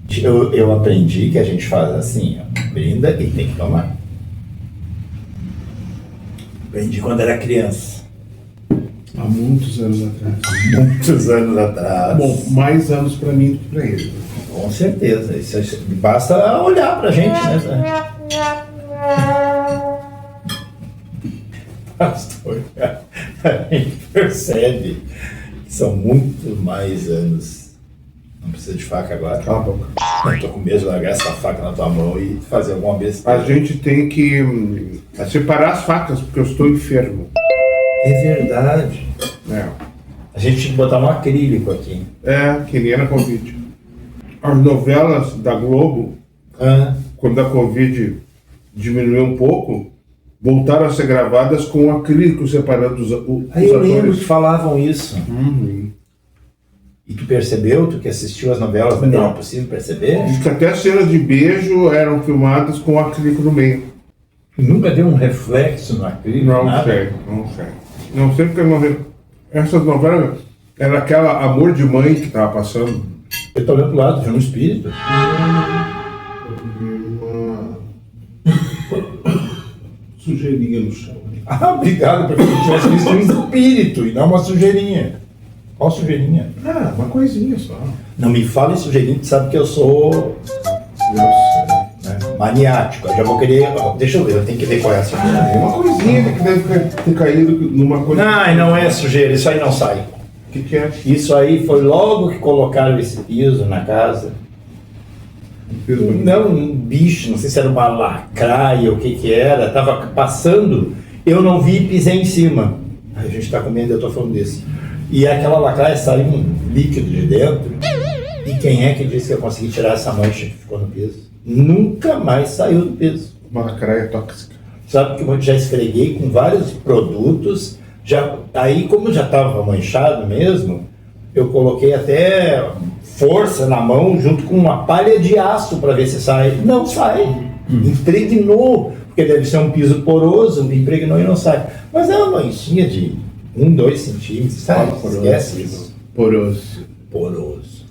Eu aprendi que a gente faz assim, ó, brinda e tem que tomar. Aprendi quando era criança. Há muitos anos atrás. Muitos anos atrás. Bom, mais anos pra mim do que pra ele. Com certeza. Isso basta olhar pra gente, né? Basta olhar. A gente percebe que são muito mais anos. Não precisa de faca agora. Cala a boca. Eu tô com medo de largar essa faca na tua mão e fazer alguma besteira. A gente tem que separar as facas, porque eu estou enfermo. É verdade. É, A gente tinha que botar um acrílico aqui. que nem na Covid. As novelas da Globo, quando a Covid diminuiu um pouco, voltaram a ser gravadas com acrílico separando os Aí eu lembro atores. que falavam isso. E tu percebeu, tu que assistiu as novelas, mas não é possível perceber? Diz que até as cenas de beijo eram filmadas com acrílico no meio. Nunca deu um reflexo no acrílico, Não nada? sei. Não sei porque não. Essas novelas era aquela Amor de Mãe que tava passando. Eu tô olhando pro lado, de um espírito. Sujeirinha no chão. Ah, obrigado, porque eu tivesse visto um espírito e não uma sujeirinha. Qual sujeirinha? Ah, uma coisinha só. Não me fale sujeirinha, tu sabe que eu sou maniático. Eu já vou querer. Deixa eu ver, eu tenho que ver qual é a sujeira. É uma coisinha que deve ter caído numa coisa. Não é sujeira, isso aí não sai. O que é? Isso aí foi logo que colocaram esse piso na casa. Não, um bicho, não sei se era uma lacraia ou o que era, tava passando, eu não vi e pisei em cima. A gente tá comendo, eu tô falando disso. E aquela lacraia saiu um líquido de dentro. E quem é que disse que eu consegui tirar essa mancha que ficou no piso? Nunca mais saiu do piso. Uma lacraia tóxica. Sabe que eu já esfreguei com vários produtos, aí como já estava manchado mesmo, eu coloquei até força na mão junto com uma palha de aço para ver se sai. Não sai. Impregnou, porque deve ser um piso poroso, impregnou e não sai. Mas é uma manchinha de 1, 2 centímetros, sabe? Esquece isso. Poroso. Poroso.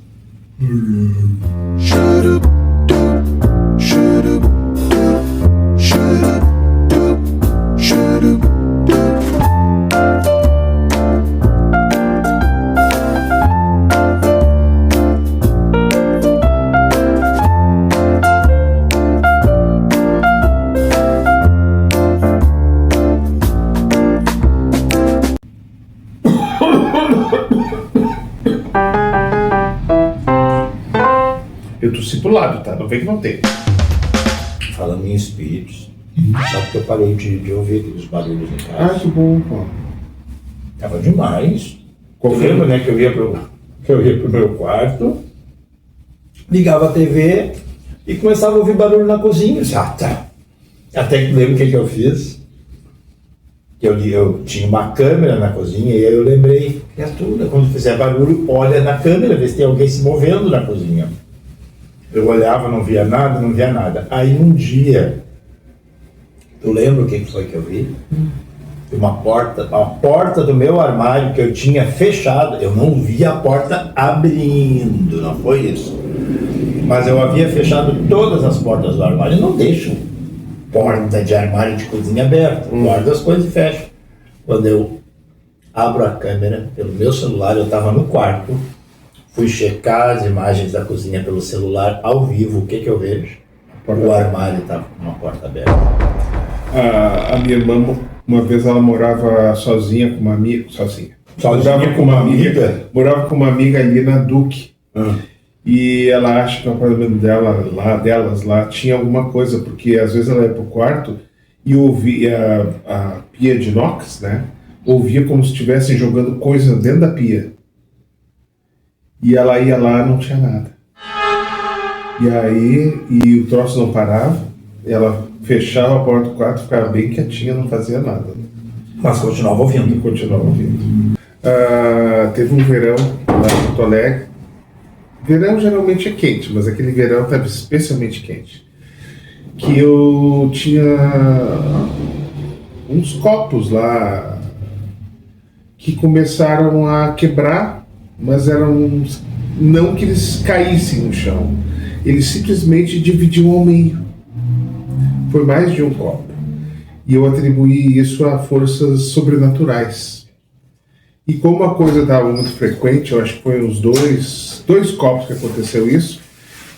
Eu tossi pro lado, tá? Não vem que não tem. Falando em espíritos, sabe que eu parei de ouvir aqueles barulhos em casa? Ah, que bom, pô. Tava demais. Qual Eu foi? lembro, né, que eu ia pro meu quarto, ligava a TV e começava a ouvir barulho na cozinha. Tá. Até que lembro o que eu fiz. Eu tinha uma câmera na cozinha e aí eu lembrei, criatura, quando fizer barulho, olha na câmera, vê se tem alguém se movendo na cozinha. Eu olhava, não via nada. Aí um dia, tu lembra o que foi que eu vi? Uma porta do meu armário que eu tinha fechado, eu não vi a porta abrindo, não foi isso. Mas eu havia fechado todas as portas do armário, eu não deixo porta de armário de cozinha aberta, guardo as coisas e fecho. Quando eu abro a câmera pelo meu celular, eu estava no quarto, fui checar as imagens da cozinha pelo celular ao vivo, o que eu vejo? O armário estava com uma porta aberta. A minha irmã, uma vez ela morava sozinha com uma amiga. Sozinha Morava com uma amiga? Morava com uma amiga ali na Duque. E ela acha que o apartamento delas lá tinha alguma coisa, porque às vezes ela ia pro quarto e ouvia a pia de inox, né? Ouvia como se estivessem jogando coisa dentro da pia. E ela ia lá, não tinha nada. E aí, o troço não parava, ela fechava a porta do quarto, ficava bem quietinha, não fazia nada. Mas continuava ouvindo. Teve um verão lá em Porto Alegre. Verão geralmente é quente, mas aquele verão estava especialmente quente. Que eu tinha uns copos lá que começaram a quebrar, mas eram não que eles caíssem no chão. ele simplesmente dividiu ao meio. Foi mais de um copo. E eu atribuí isso a forças sobrenaturais. E como a coisa estava muito frequente, eu acho que foi uns dois copos que aconteceu isso,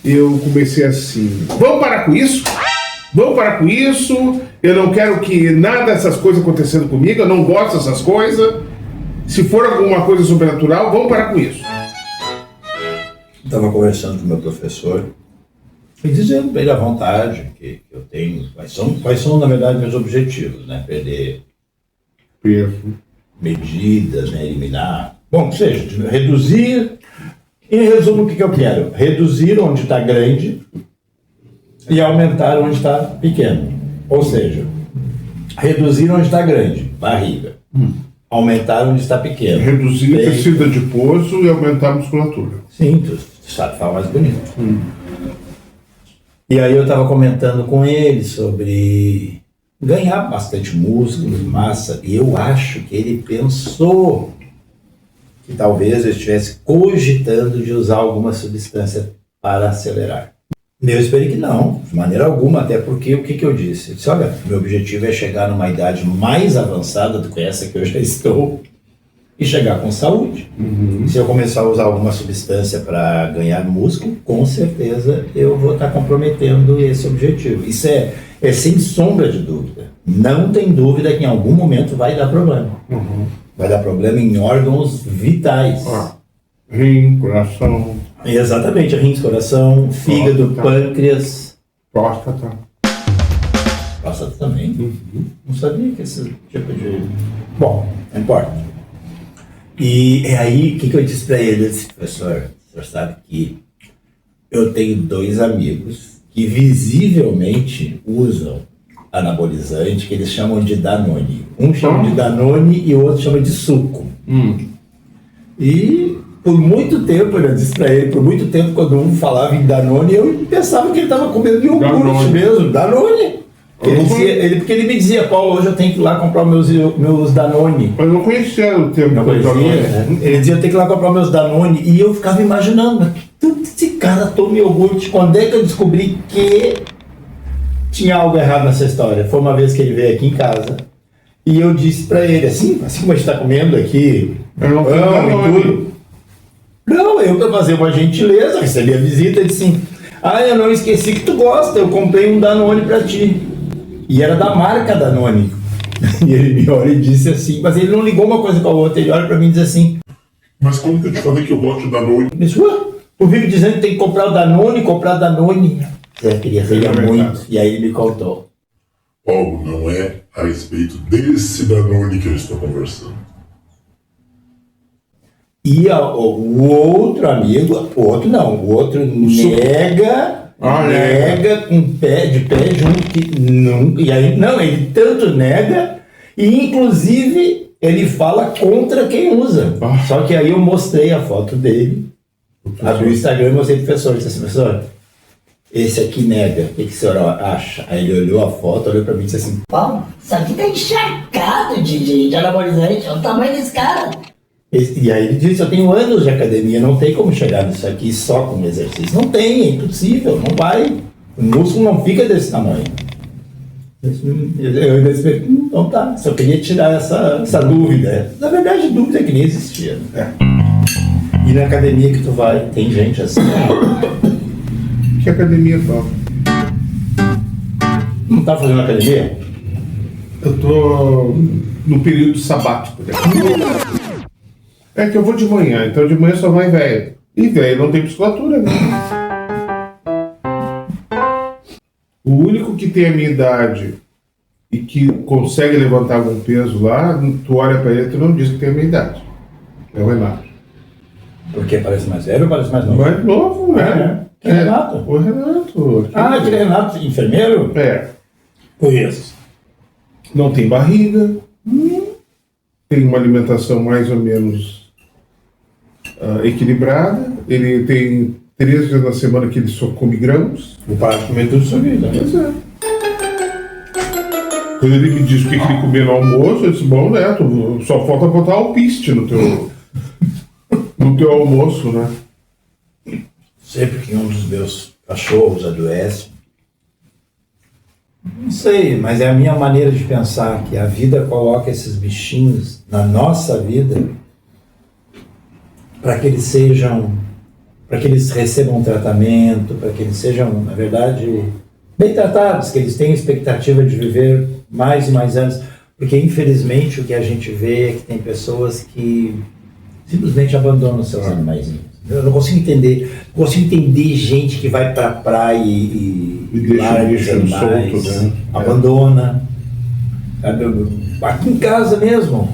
eu comecei assim, vamos parar com isso? Vamos parar com isso? Eu não quero que nada dessas coisas acontecendo comigo, eu não gosto dessas coisas. Se for alguma coisa sobrenatural, vamos parar com isso. Estava conversando com o meu professor e dizendo para ele à vontade que eu tenho, quais são na verdade meus objetivos, né? Perder Peso. medidas, né? Eliminar, bom, seja, reduzir, em resumo o que eu quero? Reduzir onde está grande e aumentar onde está pequeno, ou seja, reduzir onde está grande, barriga, aumentar onde está pequeno. Reduzir o tecido adiposo e aumentar a musculatura. Sim, tu sabe falar mais bonito. E aí eu estava comentando com ele sobre ganhar bastante músculo, massa, e eu acho que ele pensou que talvez eu estivesse cogitando de usar alguma substância para acelerar. Eu esperei que não, de maneira alguma, até porque o que eu disse? Eu disse, olha, meu objetivo é chegar numa idade mais avançada do que essa que eu já estou e chegar com saúde. Se eu começar a usar alguma substância para ganhar músculo, com certeza eu vou estar comprometendo esse objetivo. Isso é sem sombra de dúvida. Não tem dúvida que em algum momento vai dar problema. Vai dar problema em órgãos vitais. Rim, coração. Exatamente, rins, coração, fígado, pâncreas. Próstata. Próstata também. Não sabia que esse tipo de... Bom, não importa. E é aí que eu disse para ele, eu disse, professor, o senhor sabe que eu tenho 2 amigos que visivelmente usam anabolizante, que eles chamam de Danone. Um chama de Danone e o outro chama de suco. E por muito tempo, eu disse para ele, por muito tempo quando um falava em Danone, eu pensava que ele estava comendo iogurte mesmo, Danone. Porque ele me dizia, Paulo, hoje eu tenho que ir lá comprar meus Danone. Eu não conhecia o termo. Não conhecia, né? Ele dizia, eu tenho que ir lá comprar meus Danone. E eu ficava imaginando, mas que esse cara toma iogurte? Quando é que eu descobri que tinha algo errado nessa história? Foi uma vez que ele veio aqui em casa e eu disse pra ele, assim como a gente tá comendo aqui, Eu não e tudo. Não, eu pra fazer uma gentileza, recebi a visita e disse assim, eu não esqueci que tu gosta, eu comprei um Danone pra ti. E era da marca Danone. E ele me olha e disse assim, mas ele não ligou uma coisa com a outra, ele olha pra mim e diz assim, mas como que eu te falei que eu gosto de Danone? ele disse, tu vive dizendo que tem que comprar o Danone, Eu queria rir muito, e aí ele me contou. Paulo, não é a respeito desse Danone que eu estou conversando. E o outro amigo, o outro nega com de pé junto que nunca. E aí, não, ele tanto nega, e inclusive ele fala contra quem usa. Só que aí eu mostrei a foto dele, abri o Instagram e mostrei pro professor, disse assim, professor, esse aqui nega, o que o senhor acha? Aí ele olhou a foto, olhou pra mim e disse assim, Paulo, isso aqui tá encharcado de anabolizante, olha o tamanho desse cara. E aí ele disse, eu tenho anos de academia, não tem como chegar nisso aqui só com exercício. Não tem, é impossível, não vai. O músculo não fica desse tamanho. Eu ainda disse, então tá, só queria tirar essa dúvida. Na verdade, dúvida é que nem existia. Né? E na academia que tu vai, tem gente assim. Que academia fala? Não tá fazendo academia? Eu tô no período sabático. É que eu vou de manhã, então de manhã só vai velho. E velho não tem musculatura, né? O único que tem a minha idade e que consegue levantar algum peso lá, tu olha pra ele e tu não diz que tem a minha idade. É o Renato. Porque parece mais velho ou parece mais novo? Mais novo, né? Que Renato? O Renato. Aquele Renato, enfermeiro? É. Conheço. Não tem barriga. Tem uma alimentação mais ou menos equilibrada. Ele tem 3 dias na semana que ele só come grãos. Vou parar de comer tudo sua vida. Pois é. Quando ele me disse o que ele comia no almoço, eu disse, bom, né? Só falta botar alpiste no teu almoço, né? Sempre que um dos meus cachorros adoecem. Não sei, mas é a minha maneira de pensar que a vida coloca esses bichinhos na nossa vida para que eles recebam um tratamento, para que eles sejam, na verdade, bem tratados, que eles tenham expectativa de viver mais e mais anos, porque infelizmente o que a gente vê é que tem pessoas que simplesmente abandonam seus animaizinhos. Eu não consigo entender gente que vai para a praia e larga os animais, solto, né? abandona. Aqui em casa mesmo,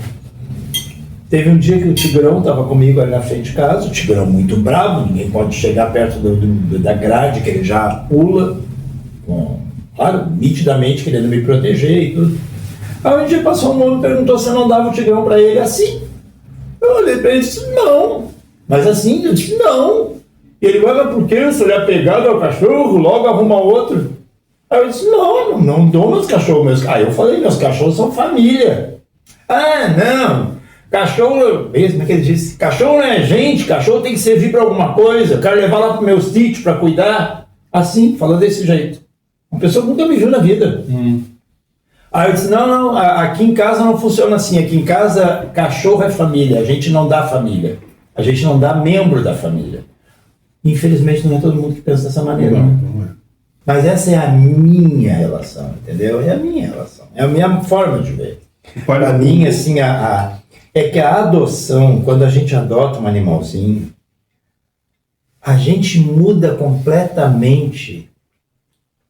teve um dia que o Tigrão estava comigo ali na frente de casa, o Tigrão muito bravo, ninguém pode chegar perto da grade, que ele já pula, claro, nitidamente querendo me proteger e tudo. Aí um dia passou um homem e perguntou se eu não dava o Tigrão para ele assim. Eu olhei para ele e disse, não. Mas assim, eu disse, não. Ele vai, por quê? Se ele é apegado ao cachorro, logo arruma outro. Aí eu disse, não dou meus cachorros. Aí eu falei, meus cachorros são família. Ah, não. Cachorro, mesmo que ele disse, cachorro não é gente, cachorro tem que servir para alguma coisa. Eu quero levar lá pro meu sítio para cuidar. Assim, falando desse jeito. Uma pessoa que nunca me viu na vida. Aí eu disse, não, aqui em casa não funciona assim. Aqui em casa, cachorro é família. A gente não dá família. A gente não dá membro da família. Infelizmente não é todo mundo que pensa dessa maneira. Não é. Mas essa é a minha relação, entendeu? É a minha relação. É a minha forma de ver. Para mim, assim, é que a adoção, quando a gente adota um animalzinho, a gente muda completamente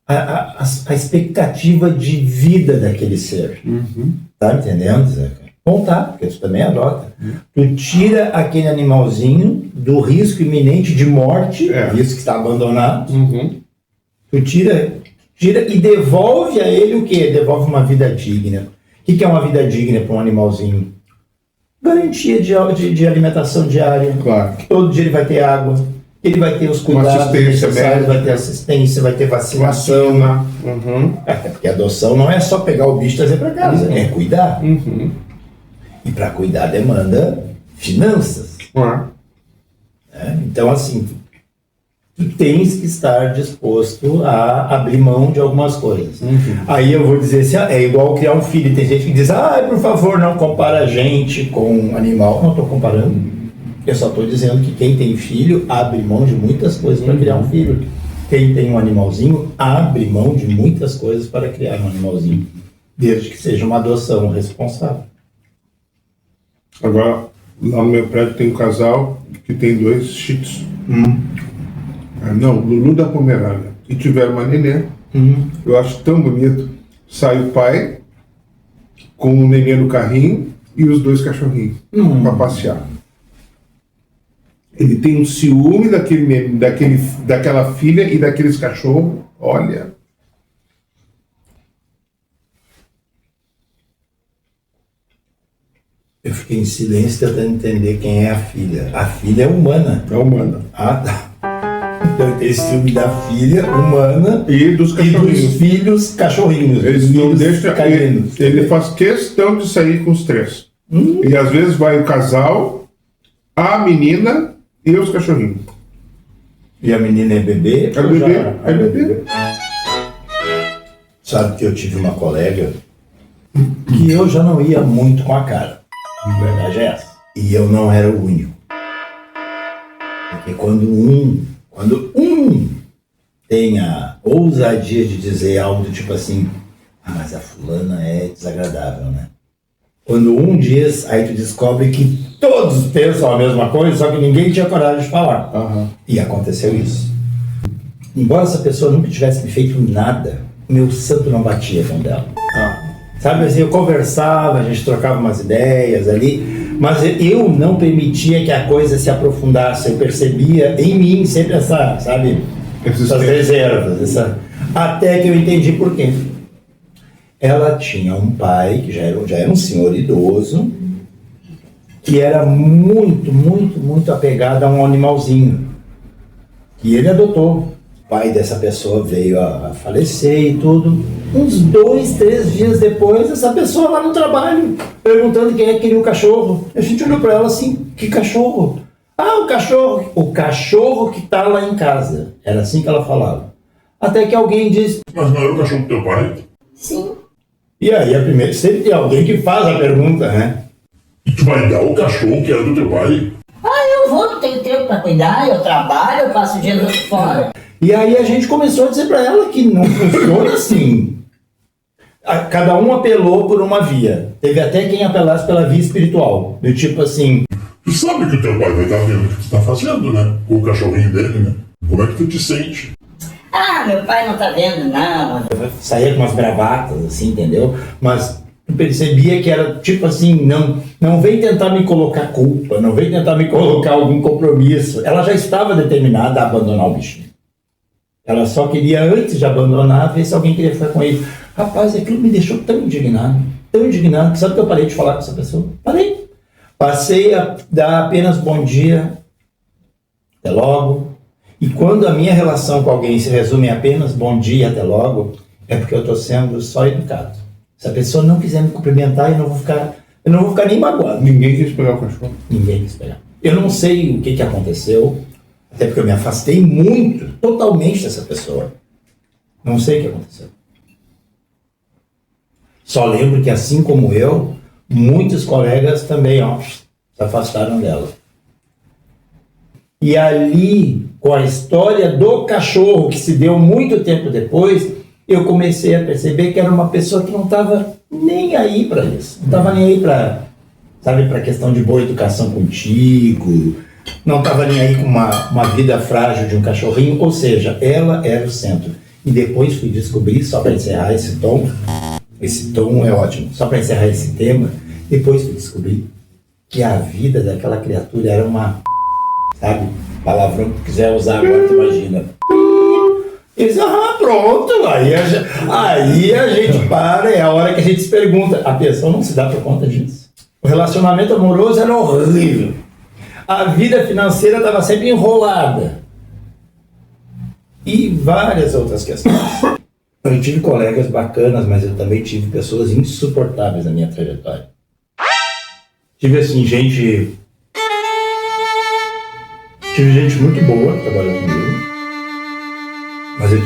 a expectativa de vida daquele ser. Tá entendendo, Zeca? Bom, tá, porque tu também adota. Tu tira aquele animalzinho do risco iminente de morte, risco que está abandonado. Tu tira e devolve a ele o quê? Devolve uma vida digna. O que é uma vida digna para um animalzinho? Garantia de alimentação diária. Claro. Todo dia ele vai ter água, ele vai ter os cuidados necessários, vai ter assistência, vai ter vacinação. Porque a adoção não é só pegar o bicho e trazer para casa, é cuidar. E para cuidar demanda finanças. Então, assim, tu tens que estar disposto a abrir mão de algumas coisas. Aí eu vou dizer assim, é igual criar um filho. Tem gente que diz, por favor, não compara a gente com um animal. Não estou comparando. Eu só estou dizendo que quem tem filho abre mão de muitas coisas para criar um filho. Quem tem um animalzinho abre mão de muitas coisas para criar um animalzinho. Desde que seja uma adoção responsável. Agora, lá no meu prédio tem um casal que tem 2 shih tzus. Não, Lulu da Pomerânia. E tiveram uma neném. Eu acho tão bonito. Sai o pai com o neném no carrinho e os 2 cachorrinhos para passear. Ele tem um ciúme daquela filha e daqueles cachorros. Olha. Eu fiquei em silêncio tentando entender quem é a filha. A filha é humana. É humana. Ah, tá. Então ele tem esse filme da filha humana E dos cachorrinhos. dos filhos cachorrinhos. Eles não filhos deixam. caninos. Ele faz questão de sair com os 3. E às vezes vai o casal, a menina e os cachorrinhos. E a menina é bebê? É bebê. É bebê. Sabe que eu tive uma colega que eu já não ia muito com a cara. A verdade é essa. E eu não era o único. Porque quando um tem a ousadia de dizer algo do tipo assim, mas a fulana é desagradável, né? Quando um diz, aí tu descobre que todos pensam a mesma coisa, só que ninguém tinha coragem de falar. E aconteceu isso. Embora essa pessoa nunca tivesse me feito nada, meu santo não batia com dela. Sabe assim, eu conversava, a gente trocava umas ideias ali, mas eu não permitia que a coisa se aprofundasse. Eu percebia em mim sempre essas reservas, até que eu entendi por quê. Ela tinha um pai que já era um senhor idoso, que era muito, muito, muito apegado a um animalzinho, que ele adotou. O pai dessa pessoa veio a falecer e tudo. Uns 2, 3 dias depois, essa pessoa lá no trabalho, perguntando quem é que queria um cachorro. A gente olhou para ela assim, que cachorro? Ah, o cachorro que tá lá em casa. Era assim que ela falava. Até que alguém disse, Mas não era o cachorro do teu pai? Sim. e aí a primeira, sempre tem alguém que faz a pergunta, né? E tu vai dar o cachorro que era do teu pai? Eu vou, não tenho tempo pra cuidar, eu trabalho, eu passo o dia todo fora. E aí a gente começou a dizer para ela que não funciona assim. Cada um apelou por uma via. Teve até quem apelasse pela via espiritual. Do tipo assim, Tu sabe que o teu pai vai estar vendo o que tu tá fazendo, né? Com o cachorrinho dele, né? Como é que tu te sente? Meu pai não tá vendo, não. saía com umas bravatas, assim, entendeu? Mas tu percebia que era tipo assim, não vem tentar me colocar culpa, não vem tentar me colocar algum compromisso. Ela já estava determinada a abandonar o bichinho. Ela só queria, antes de abandonar, ver se alguém queria ficar com ele. Rapaz, aquilo me deixou tão indignado, que sabe que eu parei de falar com essa pessoa? Parei. Passei a dar apenas bom dia, até logo. E quando a minha relação com alguém se resume em apenas bom dia, até logo, é porque eu estou sendo só educado. Se a pessoa não quiser me cumprimentar, eu não vou ficar nem magoado. Ninguém quis pegar o cachorro. Ninguém quis pegar. Eu não sei o que aconteceu, até porque eu me afastei muito, totalmente dessa pessoa. Não sei o que aconteceu. Só lembro que, assim como eu, muitos colegas também, se afastaram dela. E ali, com a história do cachorro, que se deu muito tempo depois, eu comecei a perceber que era uma pessoa que não estava nem aí para isso. Não estava nem aí para a questão de boa educação contigo, não estava nem aí com uma vida frágil de um cachorrinho, ou seja, ela era o centro. E depois fui descobrir, só para encerrar esse tom é ótimo, só para encerrar esse tema, depois fui descobrir que a vida daquela criatura era uma, sabe, palavrão que tu quiser usar agora, tu imagina. E diz, pronto, aí a gente para, é a hora que a gente se pergunta, a pessoa não se dá por conta disso. O relacionamento amoroso era horrível. A vida financeira estava sempre enrolada. E várias outras questões. Eu tive colegas bacanas, mas eu também tive pessoas insuportáveis na minha trajetória. Tive assim, gente muito boa trabalhando comigo. Mas eu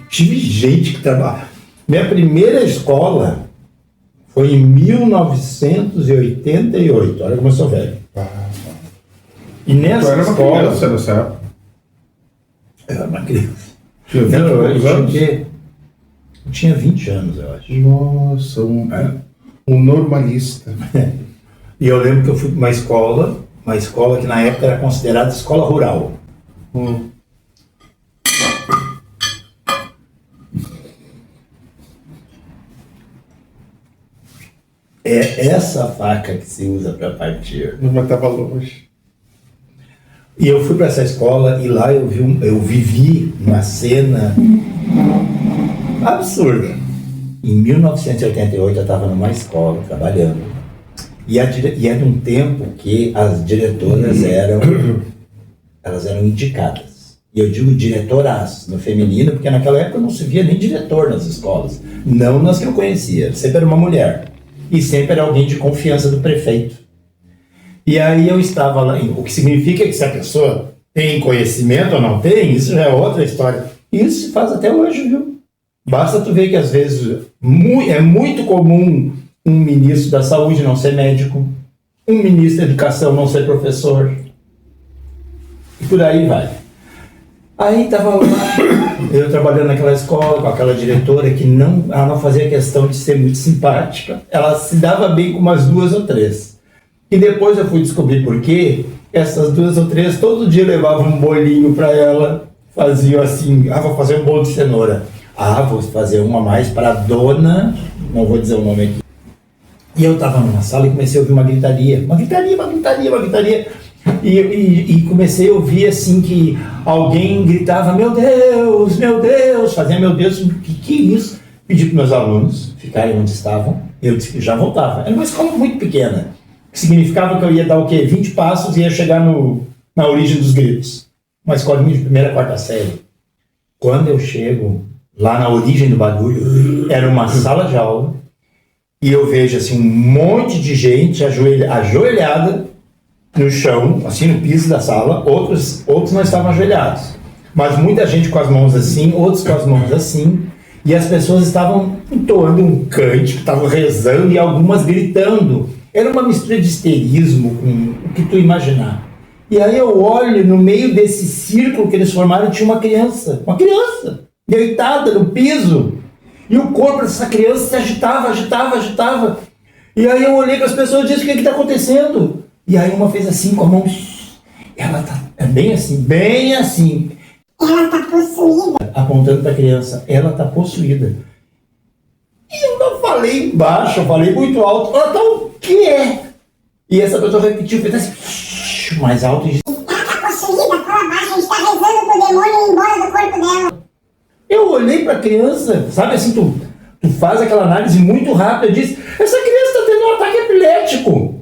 tive gente que trabalha. Minha primeira escola foi em 1988. Olha como eu sou velho. E nessa era uma escola... criança nessa época. Eu era uma criança. Tinha 20 Não, eu anos? tinha 20 anos, eu acho. Nossa, um normalista. E eu lembro que eu fui para uma escola que na época era considerada escola rural. É essa faca que se usa para partir. Mas estava longe. E eu fui para essa escola e lá eu vivi uma cena absurda. Em 1988 eu estava numa escola trabalhando. E era um tempo que as diretoras eram indicadas. E eu digo diretoras no feminino, porque naquela época não se via nem diretor nas escolas. Não nas que eu conhecia. Sempre era uma mulher. E sempre era alguém de confiança do prefeito. E aí eu estava lá, o que significa que se a pessoa tem conhecimento ou não tem, isso já é outra história. Isso se faz até hoje, viu? Basta tu ver que às vezes é muito comum um ministro da saúde não ser médico, um ministro da educação não ser professor, e por aí vai. Aí estava lá, eu trabalhando naquela escola, com aquela diretora que ela não fazia questão de ser muito simpática, ela se dava bem com umas 2 ou 3. E depois eu fui descobrir por quê. Essas 2 ou 3 todo dia levavam um bolinho para ela, faziam assim, vou fazer um bolo de cenoura. Vou fazer uma a mais para a dona, não vou dizer o nome aqui. E eu estava numa sala e comecei a ouvir uma gritaria. E comecei a ouvir assim que alguém gritava, meu Deus, fazia meu Deus, que é isso? Pedi para meus alunos ficarem onde estavam, eu disse que já voltava. Era uma escola muito pequena, que significava que eu ia dar 20 passos e ia chegar na origem dos gritos. Uma escolinha de 1ª, 4ª série. Quando eu chego lá na origem do barulho, era uma sala de aula, e eu vejo assim um monte de gente ajoelhada, no chão, assim no piso da sala, outros não estavam ajoelhados. Mas muita gente com as mãos assim, outros com as mãos assim, e as pessoas estavam entoando um cântico, estavam rezando e algumas gritando. Era uma mistura de histerismo com o que tu imaginar. E aí eu olho, no meio desse círculo que eles formaram, tinha uma criança, deitada no piso, e o corpo dessa criança se agitava. E aí eu olhei para as pessoas e disse: o que está acontecendo? E aí uma fez assim com a mão, ela tá bem assim. Ela tá possuída. Apontando para a criança, ela tá possuída. E eu não falei baixo, eu falei muito alto. Ela tá o quê? E essa pessoa repetiu, fez assim, mais alto e disse: ela tá possuída, fala baixo, a gente tá rezando pro demônio ir embora do corpo dela. Eu olhei para a criança, sabe assim, tu faz aquela análise muito rápida e diz: essa criança está tendo um ataque epilético.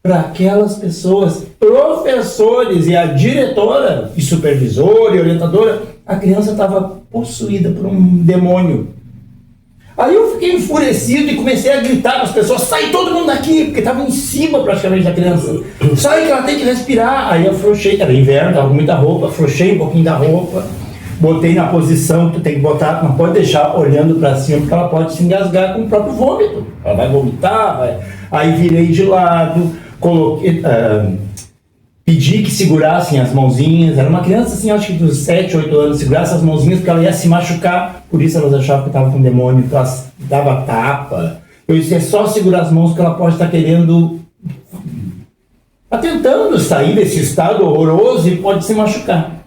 Para aquelas pessoas, professores e a diretora, e supervisora e orientadora, a criança estava possuída por um demônio. Aí eu fiquei enfurecido e comecei a gritar para as pessoas: sai todo mundo daqui, porque estava em cima praticamente da criança. Sai que ela tem que respirar. Aí eu afrouxei, era inverno, estava com muita roupa, afrouxei um pouquinho da roupa, botei na posição que tu tem que botar, não pode deixar olhando para cima, porque ela pode se engasgar com o próprio vômito. Ela vai vomitar, vai. Aí virei de lado, coloquei, pedi que segurassem as mãozinhas. Era uma criança assim, acho que dos 7, 8 anos, segurasse as mãozinhas porque ela ia se machucar, por isso elas achavam que estava com demônio, então elas dava tapa. Eu disse: é só segurar as mãos que ela pode estar querendo, está tentando sair desse estado horroroso e pode se machucar.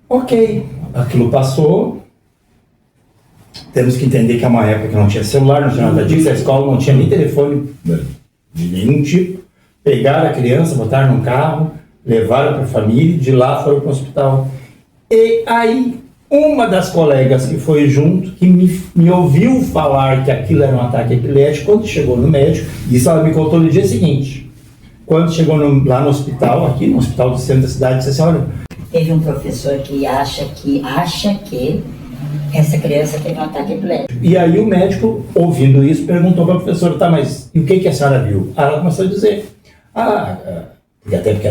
Ok, aquilo passou. Temos que entender que é uma época que não tinha celular, não tinha nada disso, a escola não tinha nem telefone de nenhum tipo. Pegaram a criança, botaram num carro, levaram para a família, de lá foram para o hospital. E aí, uma das colegas que foi junto, que me ouviu falar que aquilo era um ataque epilético, quando chegou no médico, isso ela me contou no dia seguinte. Quando chegou lá no hospital, aqui no hospital do centro da cidade, disse assim: olha, Teve um professor que acha que essa criança teve um ataque epilético. E aí o médico, ouvindo isso, perguntou para a professora: tá, mas e o que a senhora viu? Aí ela começou a dizer: e até porque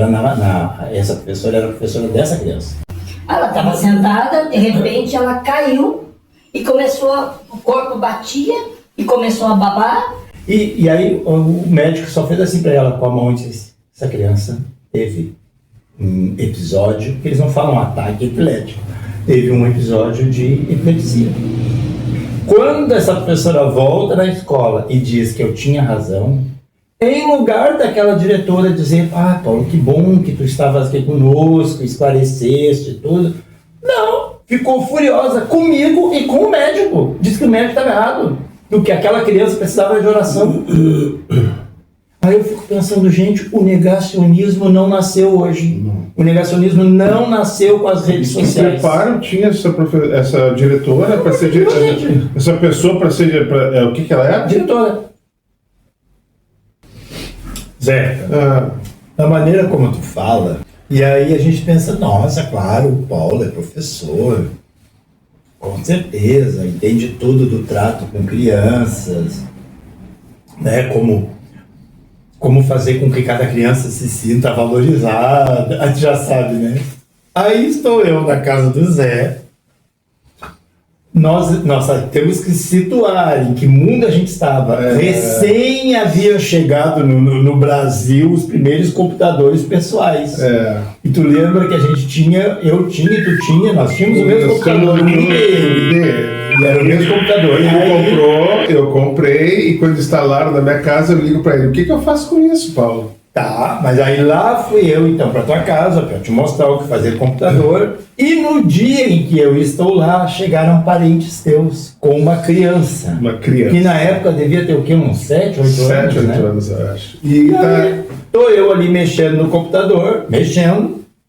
essa professora era a professora dessa criança. Ela estava sentada, de repente ela caiu e o corpo batia e começou a babar. E aí o médico só fez assim para ela com a mão e disse: essa criança teve um episódio, que eles não falam ataque epilético, teve um episódio de epilepsia. Quando essa professora volta na escola e diz que eu tinha razão, em lugar daquela diretora dizer: Paulo, que bom que tu estavas aqui conosco, esclareceste tudo, não, ficou furiosa comigo e com o médico. Diz que o médico estava errado, do que aquela criança precisava de oração. Aí eu fico pensando: gente, o negacionismo não nasceu hoje. Não. O negacionismo não nasceu com as redes sociais. Preparo tinha essa diretora para ser essa pessoa para ser o que ela é? Diretora. Zé, a maneira como tu fala, e aí a gente pensa: nossa, claro, o Paulo é professor, com certeza, entende tudo do trato com crianças, né, como fazer com que cada criança se sinta valorizada, a gente já sabe, né? Aí estou eu na casa do Zé. Nós temos que situar em que mundo a gente estava. Recém havia chegado no Brasil os primeiros computadores pessoais. E tu lembra que a gente tinha, eu tinha e tu tinha, nós tínhamos o mesmo computador. E era o mesmo computador. Eu comprei, e quando instalaram na minha casa eu ligo para ele: o que eu faço com isso, Paulo? Tá, mas aí lá fui eu então para tua casa para te mostrar o que fazer com o computador. E no dia em que eu estou lá, chegaram parentes teus com uma criança. Uma criança. Que na época devia ter o quê? Uns 7, 8 anos? 7, 8 né? anos, eu acho. E tô eu ali mexendo no computador,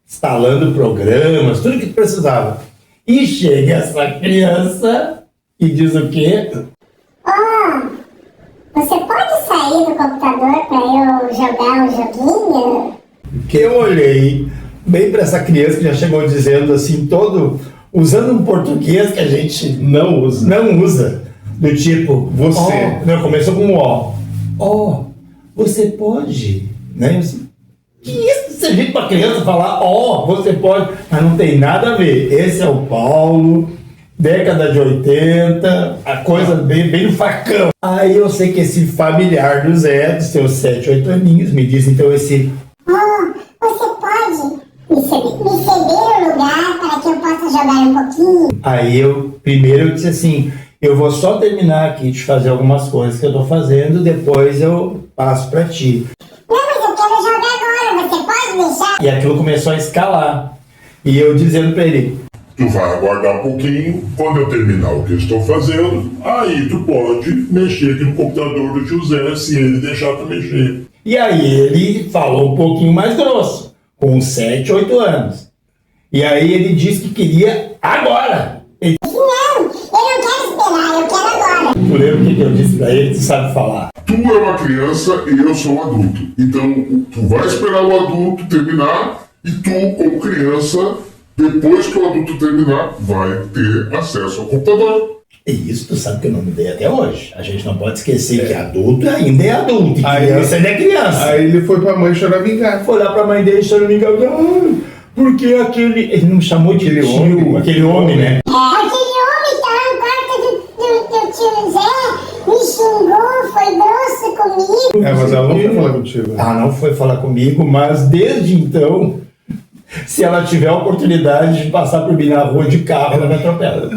instalando programas, tudo que tu precisava. E chega essa criança e diz o quê? Você pode sair do computador para eu jogar um joguinho? Que eu olhei bem para essa criança que já chegou dizendo assim, usando um português que a gente não usa, do tipo, você. Não, começou com um ó. Você pode né? Que isso servir para criança falar, você pode, mas não tem nada a ver. Esse é o Paulo, década de 80, a coisa bem no facão. Aí eu sei que esse familiar do Zé, dos seus 7, 8 aninhos, me diz então esse... Você pode me ceder o lugar para que eu possa jogar um pouquinho? Aí primeiro eu disse assim, eu vou só terminar aqui de fazer algumas coisas que eu tô fazendo, depois eu passo para ti. Não, mas eu quero jogar agora, você pode deixar? E aquilo começou a escalar. E eu dizendo para ele, Tu vai aguardar um pouquinho, quando eu terminar o que eu estou fazendo, aí tu pode mexer aqui no computador do tio Zé, se ele deixar tu mexer. e aí ele falou um pouquinho mais grosso, com 7, 8 anos. E aí ele disse que queria agora. Ele, Não, eu não quero esperar, eu quero agora. tu lembra o que eu disse para ele? Tu sabe falar. Tu é uma criança e eu sou um adulto. Então, tu vai esperar o adulto terminar e tu, como criança, depois que o adulto terminar, vai ter acesso ao computador. E isso tu sabe que eu não mudei até hoje. A gente não pode esquecer que adulto ainda é adulto, e criança ainda é criança. Aí ele foi pra mãe choramingar. Foi lá pra mãe dele choramingando, porque ele não chamou de Aquele tio, homem. aquele homem, né? Aquele homem tá no quarto do tio Zé, me xingou, foi grosso comigo. Mas ela não foi falar contigo. Ela não foi falar comigo, mas desde então, se ela tiver a oportunidade de passar por mim na rua de carro, ela me atropela.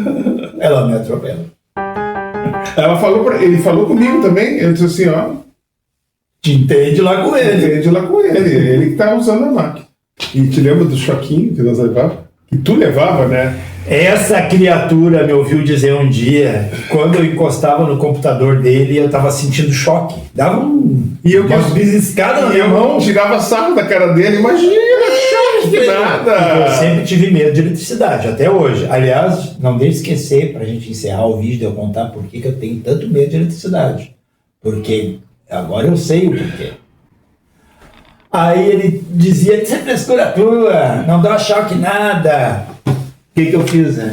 Ela me atropela. Ele falou comigo também. Eu disse assim, ó, Te entende lá com ele. entende lá com ele. Ele que tá usando a máquina. E te lembra do choquinho que nós levávamos? Que tu levava, né? Essa criatura me ouviu dizer um dia, quando eu encostava no computador dele, eu tava sentindo choque. Dava umas bisiscadas na E minha eu mão. tirava sarro da cara dele. Imagina, choque de Eu nada. sempre tive medo de eletricidade, até hoje. Aliás, não deixe de esquecer, pra gente encerrar o vídeo, de eu contar por que eu tenho tanto medo de eletricidade. Porque agora eu sei o porquê. Aí ele dizia, isso é frescura tua, não dá choque nada. O que eu fiz, né?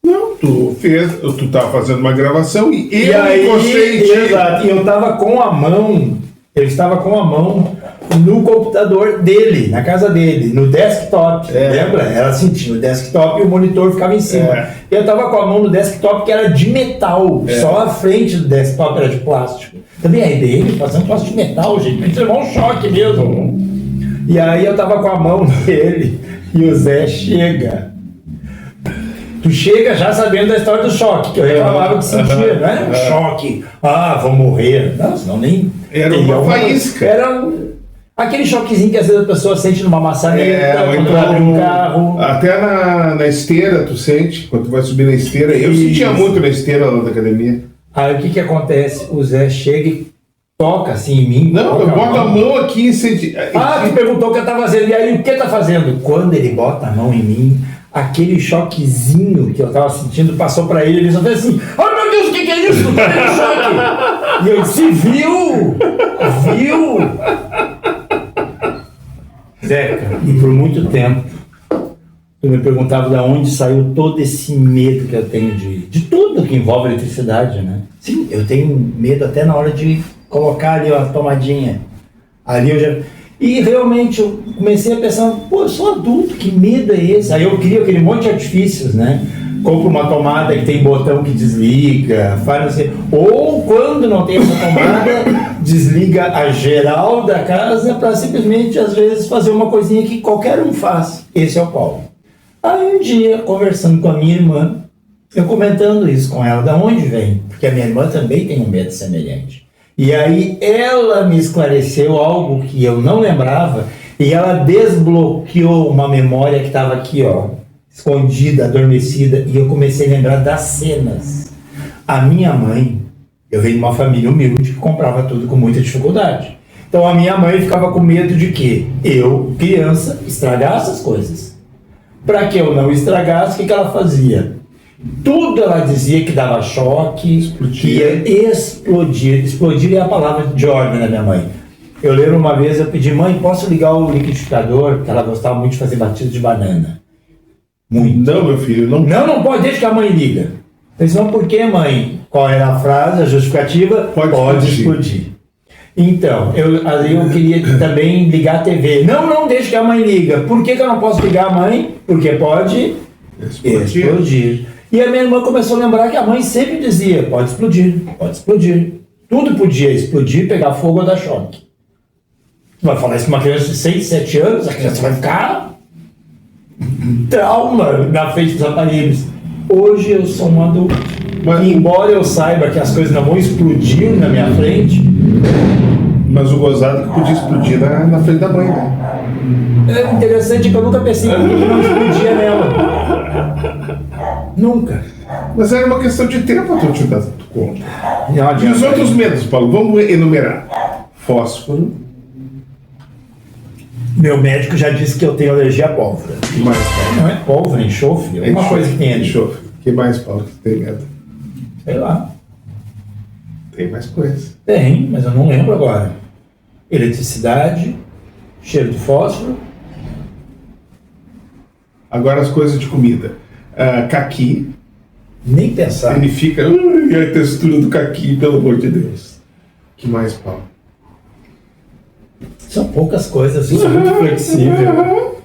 Não, tu tava fazendo uma gravação e E eu aí, encostei em ti. exato, e eu estava com a mão no computador dele, na casa dele, no desktop, lembra? Era assim, tinha o desktop e o monitor ficava em cima. É. E eu estava com a mão no desktop que era de metal, só a frente do desktop era de plástico. Também a IBM fazendo troço de metal, gente, pra gente levar um choque mesmo. E aí eu estava com a mão nele e o Zé chega. Tu chega já sabendo da história do choque, que eu reclamava que sentia, não era um choque, vou morrer. Não, senão nem... Era teria uma alguma- faísca. Era aquele choquezinho que às vezes a pessoa sente numa maçaneta, ou quando abre um carro. Até na esteira tu sente, quando tu vai subir na esteira. Eu Isso. sentia muito na esteira lá da academia. Aí o que acontece? O Zé chega e toca assim em mim. Não, toca eu boto a mão aqui e senti. Tu perguntou o que eu tava fazendo. E aí, o que tá fazendo? Quando ele bota a mão em mim, aquele choquezinho que eu tava sentindo passou pra ele. Ele só fez assim: oh meu Deus, o que é isso? Tá tendo choque. E eu disse: viu? Zeca, e por muito tempo, tu me perguntava de onde saiu todo esse medo que eu tenho de tudo que envolve eletricidade, né? Sim, eu tenho medo até na hora de colocar ali a tomadinha. Ali eu já... E realmente eu comecei a pensar, eu sou adulto, que medo é esse? Aí eu crio aquele monte de artifícios, né? Compro uma tomada que tem botão que desliga, faz não sei... Ou quando não tem essa tomada, desliga a geral da casa para simplesmente, às vezes, fazer uma coisinha que qualquer um faz. Esse é o Paulo. Aí um dia, conversando com a minha irmã, eu comentando isso com ela, da onde vem? Porque a minha irmã também tem um medo semelhante. E aí ela me esclareceu algo que eu não lembrava e ela desbloqueou uma memória que estava aqui, ó, escondida, adormecida, e eu comecei a lembrar das cenas. A minha mãe, eu venho de uma família humilde que comprava tudo com muita dificuldade. Então a minha mãe ficava com medo de que eu, criança, estragasse as coisas. Para que eu não estragasse, o que ela fazia? Tudo ela dizia que dava choque, que ia explodir. Explodir é a palavra de ordem da minha mãe. Eu lembro uma vez, eu pedi, mãe, posso ligar o liquidificador? Porque ela gostava muito de fazer batido de banana. Muito. Não, meu filho, não. Não pode, deixa que a mãe liga. Eu disse, não, por que, mãe? Qual era a frase, a justificativa? Pode explodir. Então, ali eu queria também ligar a TV. Não, deixa que a mãe liga. Por que eu não posso ligar a mãe? Porque pode explodir. E a minha irmã começou a lembrar que a mãe sempre dizia, pode explodir, pode explodir. Tudo podia explodir, pegar fogo ou dar choque. Tu vai falar isso com uma criança de 6, 7 anos, a criança vai ficar trauma na frente dos aparelhos. Hoje eu sou um adulto. Mas, embora eu saiba que as coisas não vão explodir na minha frente... Mas o gozado que podia explodir na frente da mãe, né? É interessante que eu nunca pensei que não explodia nela. Nunca. Mas era uma questão de tempo a te dar conta. Não, e os outros medos, Paulo? Vamos enumerar. Fósforo. Meu médico já disse que eu tenho alergia a pólvora. Mais, não é pólvora, enxofre. É uma coisa que tem ali. Enxofre. O que mais, Paulo, que tem medo? Sei lá. Tem mais coisas. Tem, mas eu não lembro agora. Eletricidade, cheiro de fósforo. Agora as coisas de comida. Caqui. Nem pensar. Ele fica... a textura do caqui, pelo amor de Deus. O que mais, Paulo? São poucas coisas, isso é muito flexível.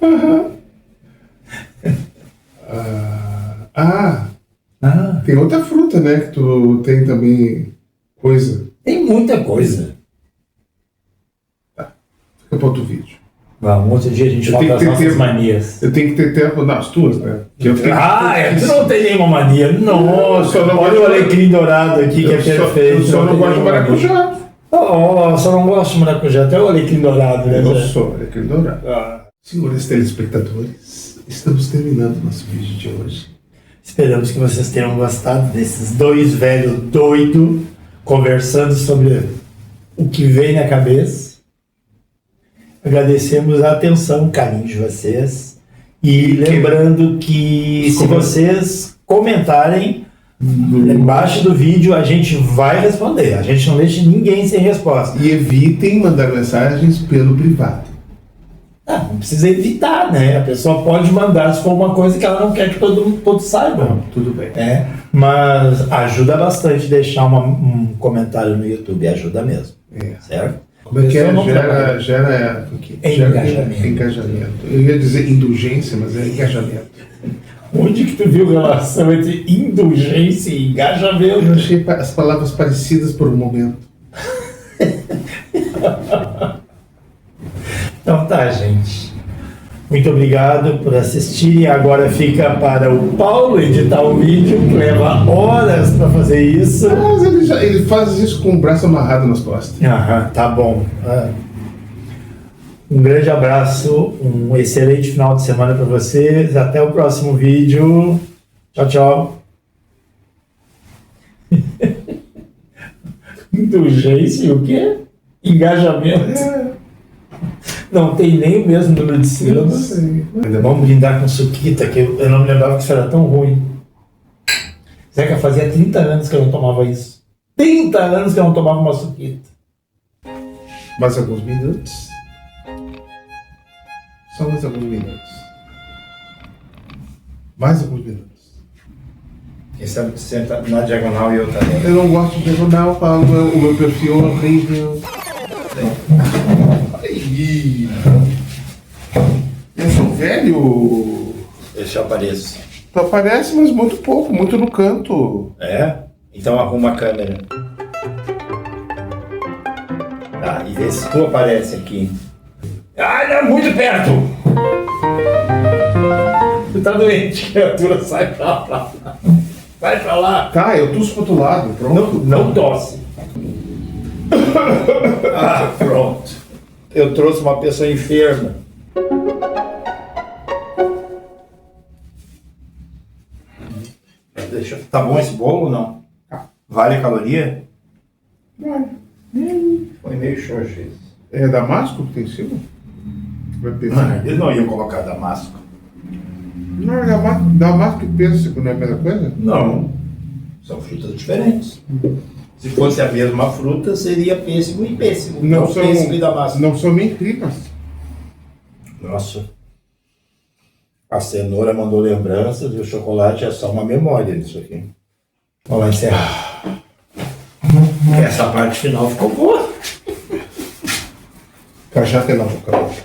Tem outra fruta, né? Que tu tem também coisa. Tem muita coisa. Tá. Fica para outro vídeo. Um outro dia a gente fala das nossas manias. Eu tenho que ter tempo nas tuas, né? Tu não tem nenhuma mania. Nossa, olha o alecrim dourado aqui que é perfeito. Eu só não gosto de maracujá. Só não gosto de maracujá. Até o alecrim dourado, né? Eu sou alecrim dourado. Senhores telespectadores, estamos terminando nosso vídeo de hoje. Esperamos que vocês tenham gostado desses dois velhos doidos conversando sobre o que vem na cabeça. Agradecemos a atenção, o carinho de vocês. E lembrando que se vocês comentarem embaixo do vídeo, a gente vai responder. A gente não deixa ninguém sem resposta. E evitem mandar mensagens pelo privado. Não precisa evitar, né? A pessoa pode mandar se for uma coisa que ela não quer que todos saibam. Tudo bem. Mas ajuda bastante deixar um comentário no YouTube. Ajuda mesmo. Certo? Como é que gera o quê? Engajamento. Eu ia dizer indulgência, mas é engajamento. Onde que tu viu relação entre indulgência e engajamento? Eu achei as palavras parecidas por um momento. Então tá, gente. Muito obrigado por assistir. Agora fica para o Paulo editar o vídeo, que leva horas para fazer isso. Mas ele faz isso com o braço amarrado nas costas. Tá bom. Um grande abraço, um excelente final de semana para vocês. Até o próximo vídeo. Tchau, tchau. Indulgência e o quê? Engajamento. Não tem nem o mesmo número de sílabas. Vamos brindar com suquita, que eu não me lembrava que isso era tão ruim. Zeca, fazia 30 anos que eu não tomava isso. 30 anos que eu não tomava uma suquita. Mais alguns minutos. Só mais alguns minutos. Mais alguns minutos. Quem sabe que senta na diagonal e eu também. Eu não gosto de diagonal, Paulo. O meu perfil é horrível. Eu sou velho. Deixa eu aparecer. Tu aparece, mas muito pouco, muito no canto. Então arruma a câmera. Tá, e vê se tu aparece aqui. Não, muito perto! Tu tá doente, criatura, sai pra lá. Vai pra lá. Tá, eu tuço pro outro lado, pronto. Não tosse. Pronto. Eu trouxe uma pessoa enferma. Tá bom esse bolo ou não? Vale a caloria? Vale. Foi meio xoxo. É damasco que tem em cima? Eles não iam colocar damasco. Não, é damasco e pêssego não é a mesma coisa? Não. São frutas diferentes. Se fosse a mesma fruta, seria pêssego e pêssego. Não pêssego e damasco. Não são nem primas. Nossa. A cenoura mandou lembranças e o chocolate é só uma memória disso aqui. Vamos lá encerrar. Essa parte final ficou boa. Cajá tem na boca.